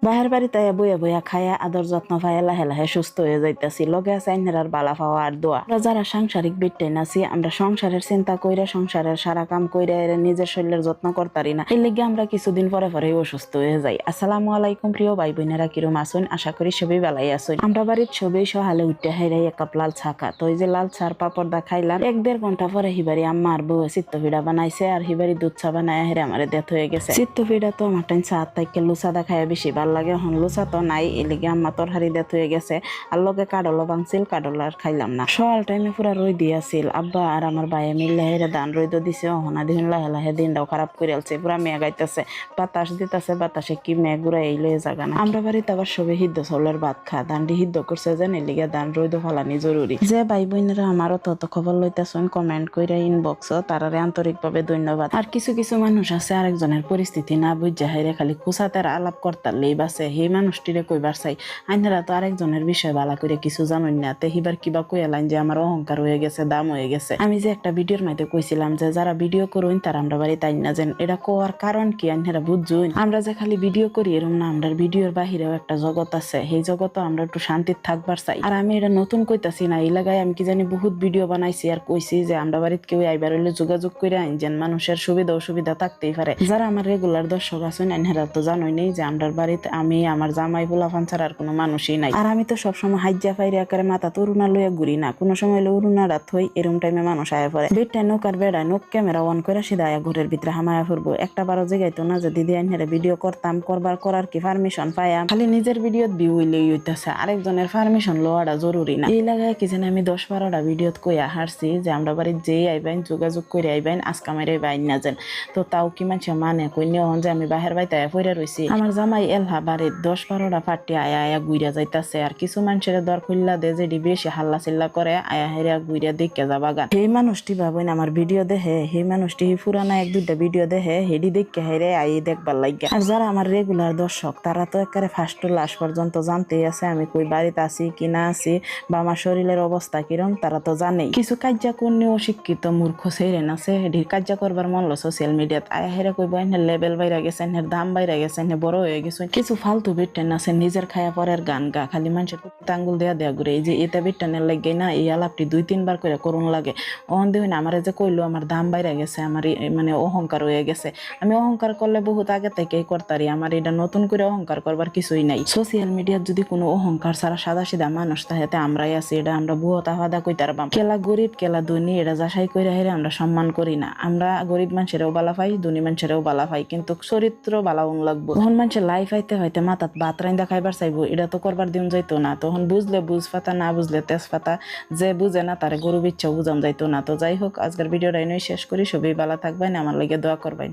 বাহের বাড়িতে বইয়া বইয়া খায়া আদর যত্ন পাইয়া লাহে লাহে সুস্থ হয়ে যাইতাছি। লগে আছে আইনার বালা পাওয়া আর দোয়া। আমরা যারা সাংসারিক বিটটাই নাছি, আমরা সংসারের চিন্তা কইরা সংসারের সারা কাম কইরা নিজের শরীরের যত্ন করতারি না। এর লেগে আমরা কিছুদিন পরে পরে অসুস্থ হয়ে যাই। আসসালামু আলাইকুম প্রিয় ভাই বোনেরা, কিরম আসুন? আশা করি সবই বেলাই আসুন। আমরা বাড়ির সবই সহালে উঠতে হাইরাই এক কাপ লাল চা খা। তো এই যে লাল চার পাপড় দা খাইলাম। 1-1.5 ঘন্টা পরে হিবারি আম্মা আর বউ চিত্তপিঠা বানাইছে, আর হিবারি দুধ চা বানায় হেরে আমার ডেথ হয়ে গেছে। চিত্তপিঠা তো আমার টাইম চা তাইকে লুচা দা খাইয়া বেশি ভাল লাগে। হন লুচা তো নাই, এলিগে আম্মা তরহারি দেত হয়ে গেছে। আর লগে কাডলও ভাঙছিল, কাডল আর খাইলাম না। সকাল টাইমে পুরা রই দিয়াছিল। আব্বা আর আমার ভাইয়ে মিললে হেরে ধান রইদ দিছে। অহনা দিন লাহে লাহে দিনটাও খারাপ করে আলছে। পুরা মেঘ আইতাছে, বাতাস দিতেছে, বাতাসে কি মেঘ ঘুরা এই লয়ে জাগা না। আমরা বাড়িতে আবার সবে হিদ্ধ চাউলের ভাত খা। ধানটি হিদ্ধ করছে যেন, এলিগে ধান রইদ ফালানি জরুরি। যে ভাই বোনেরা আমারও তত খবর লইতেছেন কমেন্ট কইরা ইনবক্স, তারারে আন্তরিকভাবে ধন্যবাদ। আর কিছু কিছু মানুষ আছে আরেকজনের পরিস্থিতি না বুঝা হাইরে খালি কুসাতের আলাপ করতারলেই বাসে। সেই মানুষটিরে কইবার চাই, আইনারা তো আরেকজনের বিষয় বালা করে কিছু জানুন না। তে হিবার কিবা কইলাইন যে আমার অহংকার হয়ে গেছে, দাম হয়ে গেছে। আমি যে একটা ভিডিওর মধ্যে কইছিলাম যে যারা ভিডিও করুন তারা আমরা বাড়ি তাই না যেন, এটা কোয়ার কারণ কি আইনারা বুঝুন। আমরা যে খালি ভিডিও করি এরম না, আমরা ভিডিওর বাহিরেও একটা জগৎ আছে। সেই জগৎ আমরা একটু শান্তির থাকবার চাই। আর আমি এটা নতুন কইতাছি না, এই লাগায় আমি কি জানি বহুত ভিডিও বানাইছি আর কইছি যে আমরা বাড়িতে কেউ আইবার হইলে যোগাযোগ করে আইন যেন মানুষের সুবিধা অসুবিধা থাকতেই পারে। যারা আমার রেগুলার দর্শক আছেন আইনারা তো জানোই নেই যে আমরা বাড়িতে আমি আমার জামাই পোলাপান ছাড়া আর কোনো মানুষই নাই। আর আমি তো সবসময় হাইজা ফাইরে আকারে মাথা তো উড়ুনা লইয়া ঘুরি না, কোনো সময় উড়ুনা রাত হই এরম টাইমে মানুষ আয়া পড়ে। বেডটা নৌকার বেড়ায় নোক ক্যামেরা অন করে সিধা আয়া ঘরের ভিতরে হামায়া ফুরবো। একটা বারো জায়গায় না যে দিদি আইনারে ভিডিও করতাম, করার কি পারমিশন পাইয়া খালি নিজের ভিডিওত ভিউ হইলেই হইতাছে, আরেকজনের পারমিশন লওয়াটা জরুরি না। এই লাগায় কি জানি আমি 10-12টা ভিডিওত কইয়া হারছি যে আমরা বাড়ির যেই আইবেন যোগাযোগ করে আইবেন, আজকা মেরে বাইন না যেন। তো তাও কি মানুষ মানে কই নিয়ন যে আমি বাহের বাইতে আয়া পইরা রইছি। আমার জামাই এলহা বাড়ির 10-12টা পার্টি আয়া আয়া গুইরা যাইতাছে। আর কিছু মানুষের দর খুল্লা দে যে বেশি হাল্লা চিল্লা করে আয়া হেরা গুইরা দেখে যাবা গান। সেই মানুষটি ভাবেন আমার ভিডিও দেখে, সেই মানুষটি পুরানা 1-2টা ভিডিও দেখে হেডি দেখে হেরে আই দেখবার লাগে। আর যারা আমার রেগুলার দর্শক তারা তো একেবারে ফার্স্ট টু লাস্ট পর্যন্ত জানতেই আছে আমি কই বাড়িতে আছি কি না আছি বা আমার শরীরের অবস্থা কিরম, তারা তো জানেই। কিছু কার্যা করনি অশিক্ষিত মূর্খ সেইরেন আছে, হেডির কার্যা করবার মন লো সোশ্যাল মিডিয়াত আয়া হেরা কইব এনের লেভেল বাইরা গেছে, এনের দাম বাইরা গেছে, এনে বড় হয়ে গেছে। কিছু ফালতু বিটেন আছে নিজের খায়া পরের গান গা, খালি মানুষের আঙ্গুল দেয়া দেয়া ঘুরে। এই যে এটা বিটেনের লাগে না, এই আলাপটি 2-3 বার করে করুন লাগে। অহন দেখুন আমার যে কইলো আমার দাম বাইরা গেছে, আমার মানে অহংকার হয়ে গেছে। আমি অহংকার করলে বহুত আগে থেকেই করতারি, আমার এটা নতুন করে অহংকার করবার কিছুই নাই। সোশ্যাল মিডিয়ার যদি কোনো অহংকার ছাড়া সাদা সিধা মানুষ তাহাতে আমরাই আছি, এটা আমরা বুহতা হাদা কইতার বাম। কেলা গরিব কেলা ধনী এটা যাচাই কইরা হেরে আমরা সম্মান করি না। আমরা গরিব মানুষেরও বালা পাই, ধনী মানুষেরও বালা পাই, কিন্তু চরিত্র বালাউন লাগবো। তখন মানুষের লাইফ আইতে হইতে মাথাত ভাত রাইন্দা খাইবার চাইবো, এটা তো করবার দিন যাইতো না। তখন বুঝলে বুঝ পাতা, না বুঝলে তেজপাতা। যে বুঝে না তারে গরু ইচ্ছাও বুঝাম যাইতো না। তো যাই হোক, আজকের ভিডিওটা শেষ করি। সবই ভালো থাকবেন, আমার লাগে দোয়া করবেন।